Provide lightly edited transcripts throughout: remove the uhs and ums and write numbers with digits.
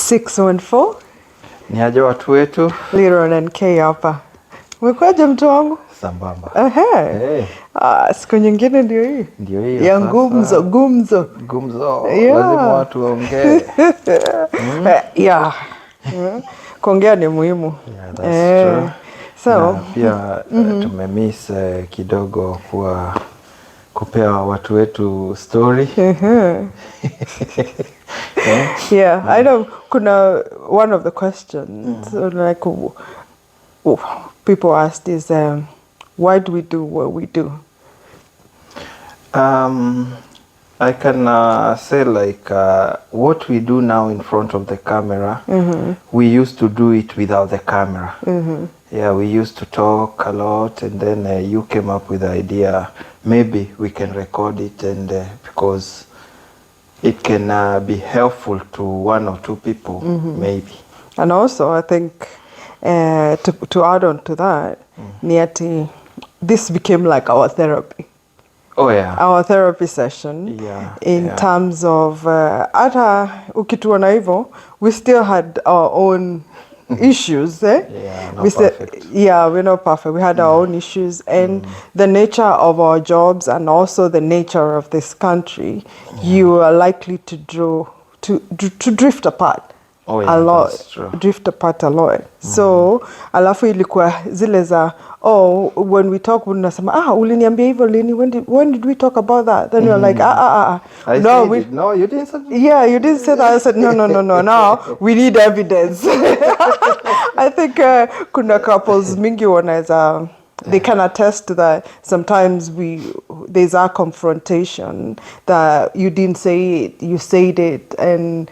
614. Ni aje watu wetu? Liron and K hapa. Umekuaje mtu wangu? Sambamba. Hey. Siku nyingine ndio hii. Ndio hiyo ya sasa. Gumzo. Yeah. Lazima watu waongee. Yeah. Kuongea ni muhimu. Yeah, that's true. So, na pia tumemiss kidogo kwa kupea watu wetu story. Yeah, I know kuna one of the questions like people asked is why do we do what we do? I can say like what we do now in front of the camera, we used to do it without the camera. Yeah, we used to talk a lot, and then you came up with the idea, maybe we can record it, and because it can be helpful to one or two people, maybe. And also, I think to add on to that, this became like our therapy. Oh yeah. Our therapy session. Yeah. In terms of hata ukituona hivyo, we still had our own issues. Yeah, not perfect. We're not perfect. We had our own issues, and the nature of our jobs, and also the nature of this country, you are likely to drift apart. Oh, yeah, a lot. That's true. Drift apart a lot. So alafu ilikuwa zile za when we talk unasema uliniambia hivyo lini, when did we talk about that? Then you're like no, you didn't say. Yeah, you didn't say that. I said no. Now we need evidence. I think kuna couples mingi wanaweza they can attest to that. Sometimes there's a confrontation that you didn't say it, you said it, and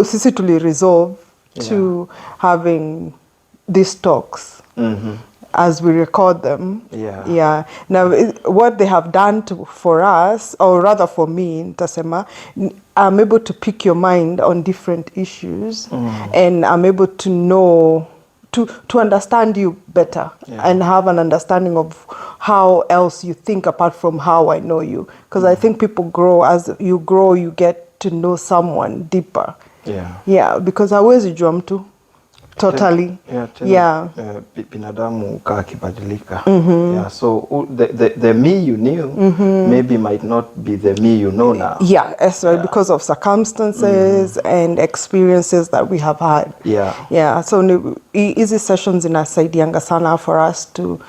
sisi tuli resolve to having these talks as we record them. Yeah. Now, what they have done for us, or rather for me, Ntasema, I'm able to pick your mind on different issues, and I'm able to know, to understand you better, and have an understanding of how else you think apart from how I know you. Because I think people grow, as you grow, you get to know someone deeper. Yeah, because hawezi jua mtu totally. Binadamu kakibadilika. Yeah, so the me you knew maybe might not be the me you know now. Yeah, that's right, because of circumstances and experiences that we have had. Yeah, so easy sessions inasaidianga sana for us to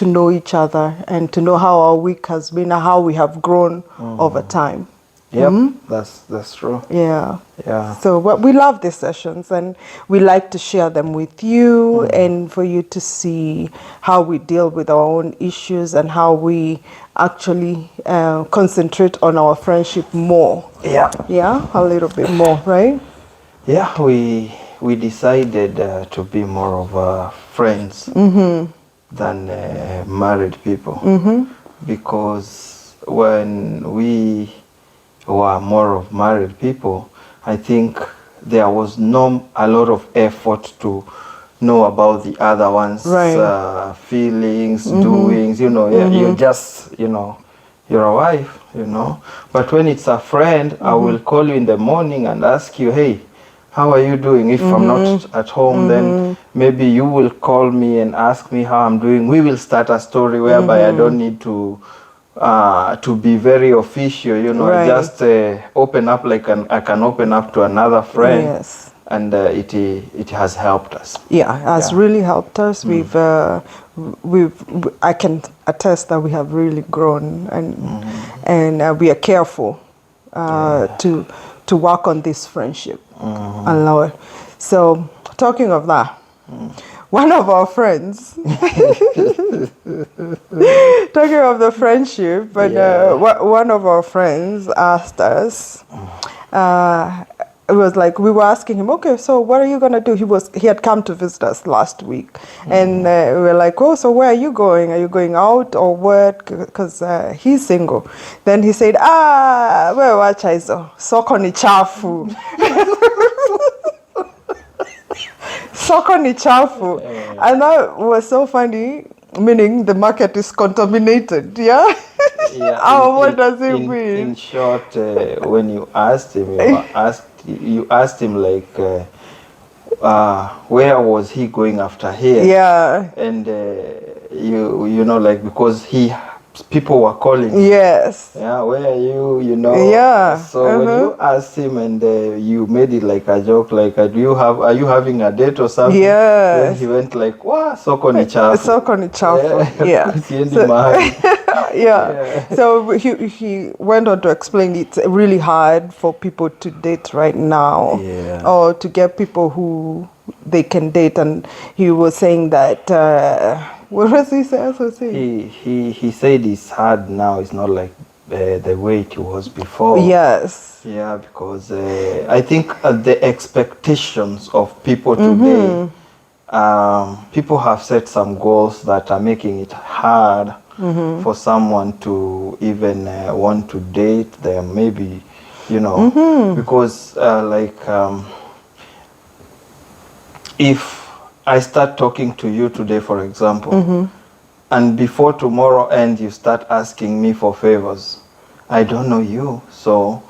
know each other and to know how our week has been and how we have grown over time. Yep, that's true. Yeah. So we love these sessions, and we like to share them with you, and for you to see how we deal with our own issues and how we actually concentrate on our friendship more. Yeah, a little bit more, right? Yeah, we decided to be more of friends than married people, because when we were more of married people, I think there was a lot of effort to know about the other one's feelings, doings, you're just, you're a wife, But when it's a friend, I will call you in the morning and ask you, hey, how are you doing? If I'm not at home, then maybe you will call me and ask me how I'm doing. We will start a story whereby I don't need to be very official, just open up like I can open up to another friend. Yes. And it has helped us. Yeah, it has really helped us. I can attest that we have really grown, and we are careful to work on this friendship. So, talking of that, one of our friends, talking of the friendship, but one of our friends asked us, it was like, we were asking him, okay, so what are you going to do? He had come to visit us last week, and we were like, oh, so where are you going? Are you going out or what? Because he's single. Then he said, wewe wacha hizo, soko ni chafu. Soko ni chafu. And that was so funny, meaning the market is contaminated, Yeah, Oh, what does it in mean? short, when you asked him, you asked him like, where was he going after here? Yeah. And you know, like, because people were calling him. Yes. Yeah, where are you? You know. Yeah. So when you asked him and you made it like a joke, like, are you having a date or something? Then he Yes. went like, "Wow, soko ni chafu." Soko ni chafu. Yeah, Yeah. siendi So, mahali. yeah. Yeah. So he went on to explain it's really hard for people to date right now, Yeah. or to get people who they can date. And he was saying that what was he saying? He said it's hard now. It's not like the way it was before. Yes. Yeah, because I think the expectations of people today, people have set some goals that are making it hard for someone to even want to date them. Maybe, you know, because if I start talking to you today, for example, and before tomorrow end, you start asking me for favors, I don't know you, so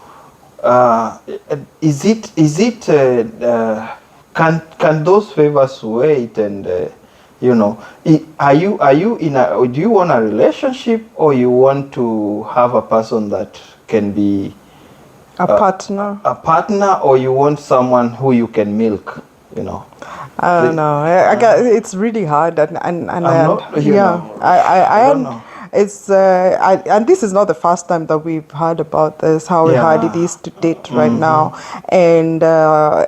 can those favors wait? And you know, are you in a, do you want a relationship, or you want to have a person that can be A partner. or you want someone who you can milk, you know? I don't know. I got, it's really hard, and I'm not, you yeah, know, I I don't am. know. It's and this is not the first time that we've heard about this. How hard it Yeah. is to date right now, and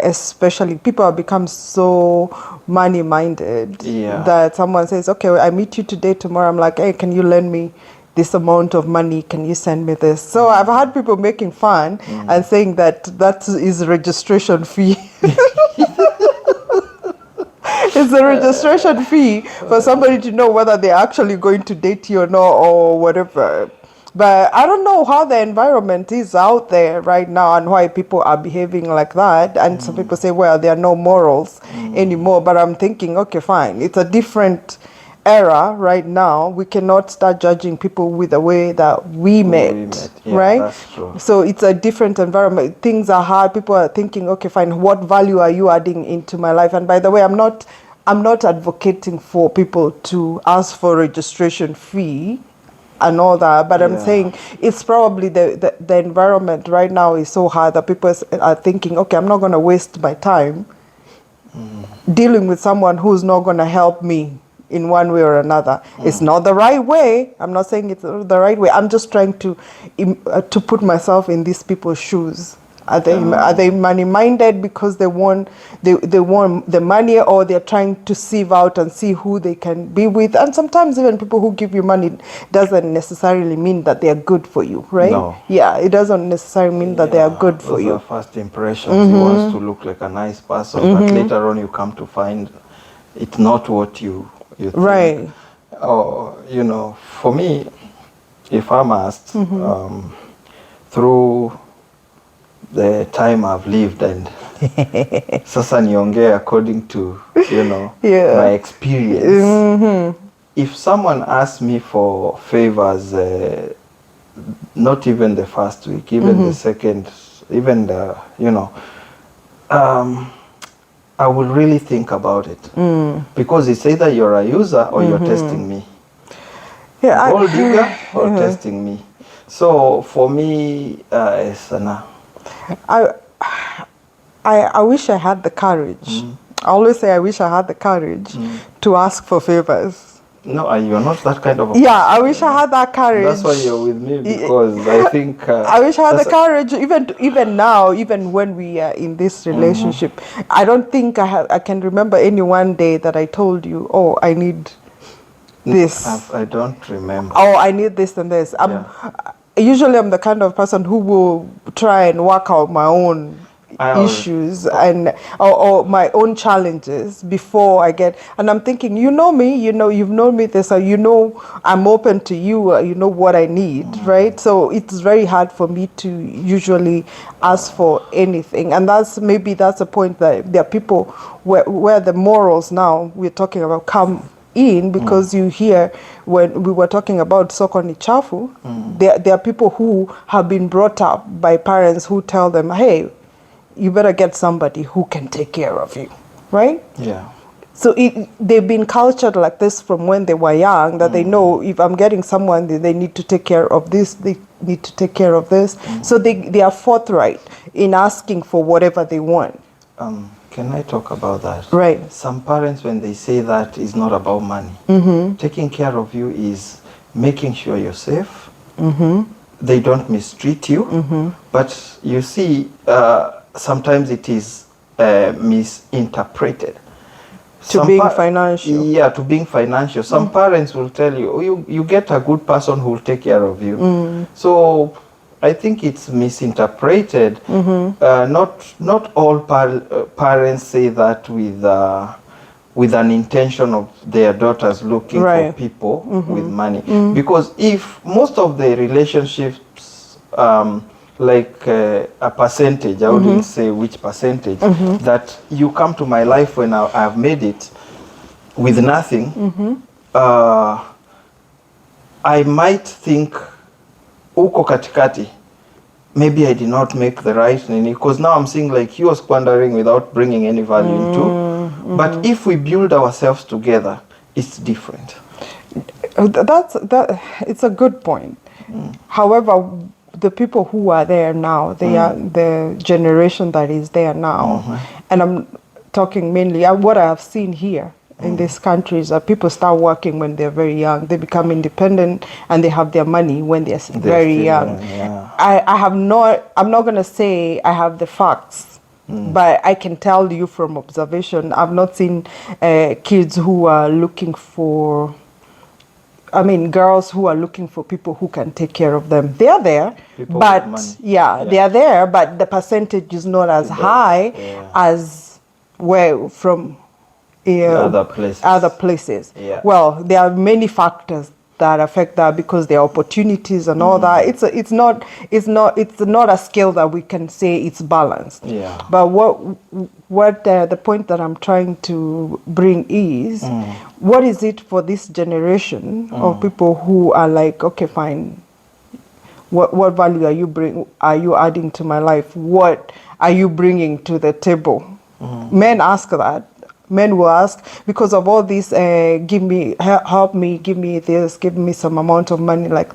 especially people have become so money minded Yeah. that someone says, "Okay, I meet you today. Tomorrow, I'm like, hey, can you lend me this amount of money? Can you send me this?" So I've had people making fun and saying that is registration fee. It's a registration fee for somebody to know whether they're actually going to date you or not, or whatever. But I don't know how the environment is out there right now and why people are behaving like that. And some people say, well, there are no morals anymore. But I'm thinking, okay, fine. It's a different era right now. We cannot start judging people with the way that we met, Yeah, right? that's true. So it's a different environment. Things are hard. People are thinking, okay, fine, what value are you adding into my life? And by the way, I'm not advocating for people to ask for registration fee and all that, but I'm Yeah. saying it's probably the environment right now is so hard that people are thinking, okay, I'm not going to waste my time dealing with someone who's not going to help me in one way or another. It's not the right way. I'm not saying it's the right way. I'm just trying to put myself in these people's shoes. Are they money minded because they want the money, or they're trying to sieve out and see who they can be with? And sometimes even people who give you money doesn't necessarily mean that they are good for you, right? No. Yeah, it doesn't necessarily mean that they are good for Those you. are first impressions. He wants to look like a nice person, but later on you come to find it's not what you think. Right. Or, you know, for me, if I'm asked, through the time I've lived, and sasa niongee according to, you know, Yeah. my experience. If someone asks me for favors, not even the first week, even the second, even the, you know, I will really think about it. Because it's either you're a user or you're testing me. Yeah. Gold digger or testing me. So for me, it's I wish I had the courage. I always say I wish I had the courage to ask for favors. no, you're not that kind of a Yeah, person, I wish I had that courage. That's why you're with me, because I think I wish I had the courage, even now, even when we are in this relationship. I don't think I can remember any one day that I told you, oh, I need this. I don't remember. Oh, I need this and this. Usually I'm the kind of person who will try and work out my own issues and or my own challenges before I get, and I'm thinking, you know me, you know, you've known me this, you know, I'm open to you, you know what I need, right? So it's very hard for me to usually ask for anything, and that's a point that there are people where the morals now we're talking about come in, because you hear when we were talking about soko ni chafu, there are people who have been brought up by parents who tell them, hey, you better get somebody who can take care of you, right? Yeah. So they've been cultured like this from when they were young, that they know if I'm getting someone, they need to take care of this, they need to take care of this. So they are forthright in asking for whatever they want. Can I talk about that? Right. Some parents, when they say that, is not about money. Taking care of you is making sure you're safe. They don't mistreat you. But you see, sometimes it is misinterpreted. To being financial. Yeah, to being financial. Some parents will tell you, oh, you get a good person who will take care of you. So I think it's misinterpreted. Not all parents say that with an intention of their daughters looking for people with money. Because if most of the relationships, like a percentage, I wouldn't say which percentage, that you come to my life when I've made it with nothing, I might think, uko katikati, maybe I did not make the right nini, because now I'm seeing like you are squandering without bringing any value into. But if we build ourselves together, it's different. It's a good point. However, the people who are there now, they are the generation that is there now, and I'm talking mainly what I have seen here in these countries, that people start working when they're very young, they become independent, and they have their money when they're very young. I'm not going to say I have the facts, but I can tell you from observation, I've not seen kids who are looking for, girls who are looking for people who can take care of them. They are there, People but with money. they are there, but the percentage is not as high as where from Other places. Yeah. Well, there are many factors that affect that, because there are opportunities and all that. It's not a scale that we can say it's balanced. Yeah. But what the point that I'm trying to bring is, what is it for this generation of people who are like, okay, fine, what value are you adding to my life? What are you bringing to the table? Men ask that. Men will ask, because of all this, help me, give me this, give me some amount of money, like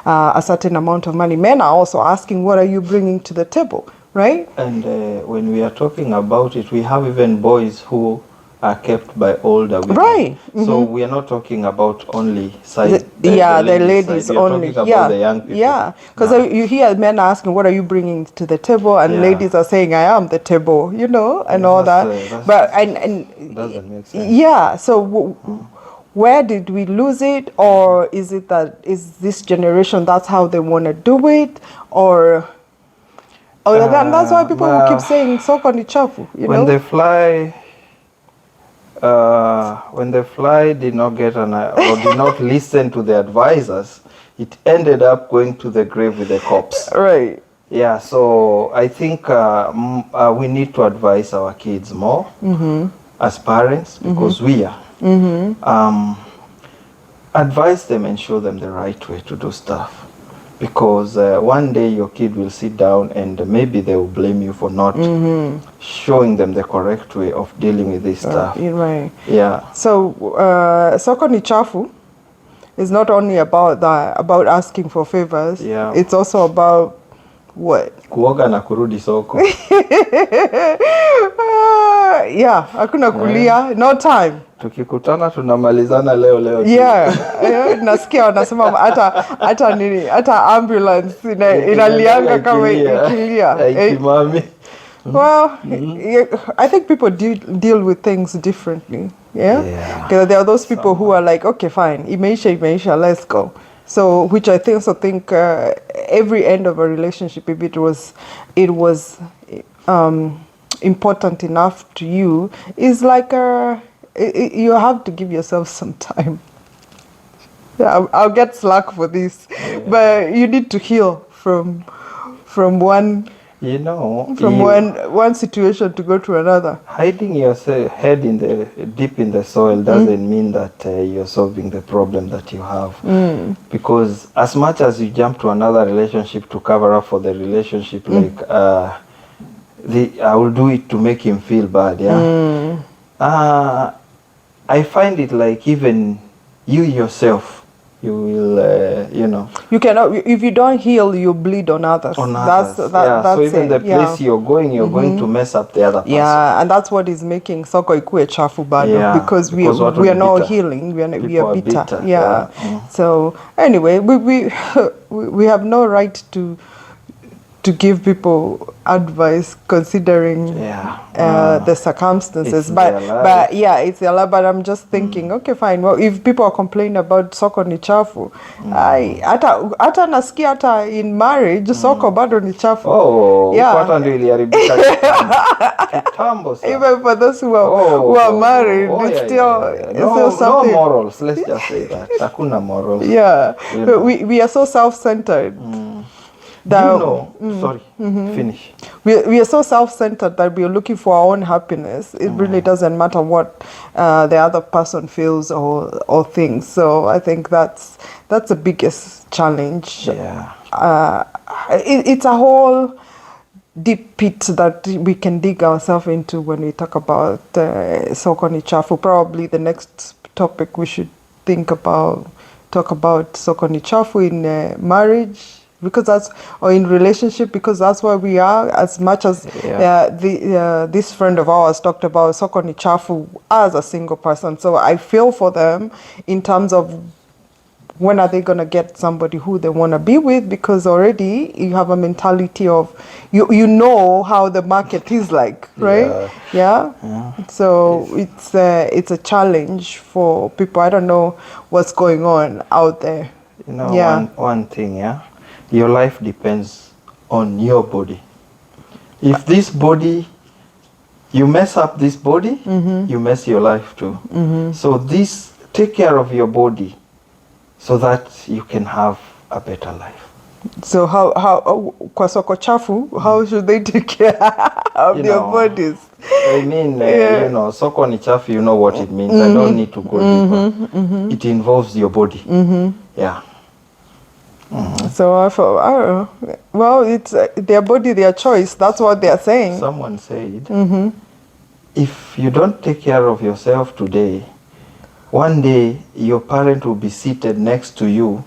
a certain amount of money. Men are also asking, what are you bringing to the table, right? And when we are talking about it, we have even boys who are kept by older women. Right. So we are not talking about only side. The ladies side. We are only. talking about the young people. Yeah, because you hear men asking, what are you bringing to the table? And ladies are saying, I am the table, and all that. But and doesn't make sense. Yeah, so where did we lose it? Or is it that is this generation, that's how they want to do it? Or that's why people will keep saying soko ni chafu, when the fly did not get or did not listen to the advisors, it ended up going to the grave with the corpse. Right. Yeah, so I think we need to advise our kids more as parents, because we are. Advise them and show them the right way to do stuff. Because one day your kid will sit down and maybe they will blame you for not showing them the correct way of dealing with this stuff. You're right. Yeah. So soko ni chafu is not only about asking for favors. Yeah. It's also about what? Kuoga na kurudi soko. Yeah, hakuna kulia, no time. Tukikutana tunamalizana leo. Yeah, nasikia wanasema hata ambulance inalianga kama ikilia. Mami. Well, I think people deal with things differently. Yeah. Because there are those people who are like, okay, fine, imeisha, let's go. So, which I think every end of a relationship, if it was important enough to you, is like you have to give yourself some time. Yeah, I'll get slack for this, but you need to heal from one You know, from one situation to go to another. hiding your head in the deep in the soil doesn't mean that you're solving the problem that you have. Because as much as you jump to another relationship to cover up for the relationship, like I will do it to make him feel bad. Yeah. I find it like even you yourself, you will, you know. You cannot, if you don't heal, you bleed on others. On others. That's so even the place you're going to mess up the other person. Yeah, and that's what is making soko ikue chafu bado, Yeah, because we what are would not bitter. healing. We are People are bitter. bitter, Yeah. yeah. So anyway, we have no right to give people advice considering the circumstances. It's But yeah, it's their life. But I'm just thinking, okay, fine. Well, if people are complaining about soko ni chafu, hata nasikia hata in marriage soko bado ni chafu. Oh, yeah. Hata ndio iliharibika kitambo sana. Even for those who are married, it's still something. No morals, let's just say that. Hakuna morals. Yeah, You but know. we are so self-centered. Sorry, finish. We are so self-centered that we are looking for our own happiness. It really doesn't matter what the other person feels or thinks. So I think that's the biggest challenge. Yeah. It's a whole deep pit that we can dig ourselves into when we talk about soko ni chafu. Probably the next topic we should talk about soko ni chafu in marriage. Because or in relationship, because that's where we are. As much as this friend of ours talked about soko ni chafu as a single person, so I feel for them in terms of when are they gonna get somebody who they wanna be with, because already you have a mentality of you know how the market is like, right? Yeah. So it's a challenge for people. I don't know what's going on out there. You know, one thing, your life depends on your body. If this body, you mess up this body, you mess your life too. So take care of your body so that you can have a better life. So how kwa soko chafu, how should they take care of their bodies? I mean, you know, soko ni chafu, you know what it means. I don't need to go deeper. It involves your body. Yeah. So I don't know. Well, it's their body, their choice. That's what they are saying. Someone said, if you don't take care of yourself today, one day your parent will be seated next to you.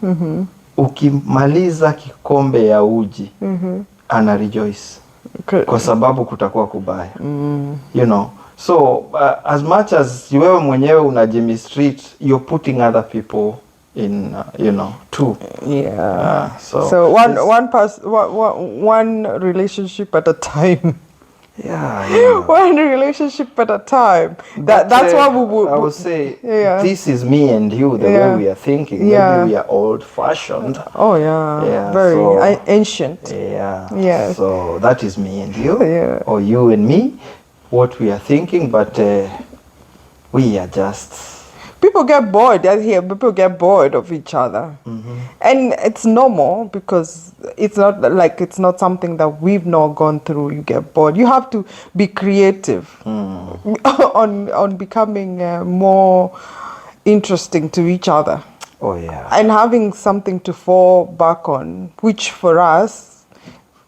Ukimaliza kikombe ya uji, ana rejoice. Kwa sababu kutakuwa kubaya. You know. So as much as wewe mwenyewe unajimistreat, you're putting other people in you know, too. Yeah. So one relationship at a time. Yeah. One relationship at a time. That's what we would. I would say. This is me and you. The way we are thinking. Maybe we are old-fashioned. Oh yeah. Very ancient. Yeah. Yeah. So that is me and you. Yeah. Or you and me. What we are thinking, but we are just. People get bored. People get bored of each other, and it's normal because it's not something that we've not gone through. You get bored. You have to be creative on becoming more interesting to each other. Oh yeah. And having something to fall back on, which for us,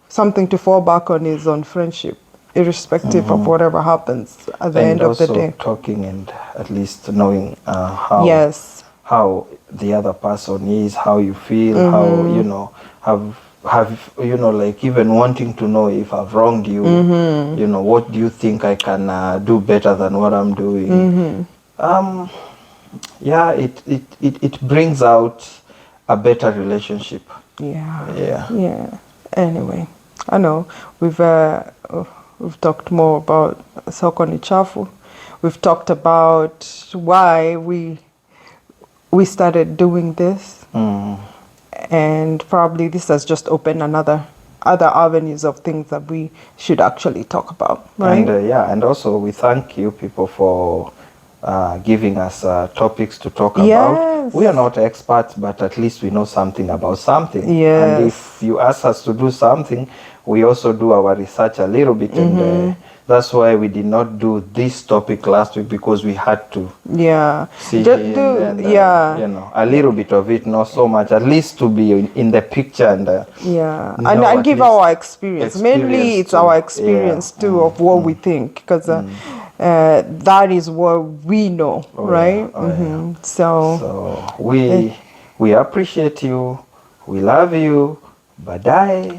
something to fall back on is on friendship. Irrespective of whatever happens at the end of the day. Talking and at least knowing how the other person is, how you feel, how you know, have you know, like even wanting to know if I've wronged you. You know, what do you think I can do better than what I'm doing? Yeah, it brings out a better relationship. Yeah. Anyway, I know we've talked more about soko ni chafu. We've talked about why we started doing this, and probably this has just opened other avenues of things that we should actually talk about, right? And and also we thank you people for giving us topics to talk about. Yes. We are not experts, but at least we know something about something. Yes. And if you ask us to do something, we also do our research a little bit. And that's why we did not do this topic last week, because we had to Yeah. see Just him do, and yeah. a little bit of it, not so much, at least to be in the picture and Yeah, know and at give least our experience. Mainly, it's too. our experience Yeah. too of what we think, because that is what we know, right? So, So we appreciate you, we love you. Bye.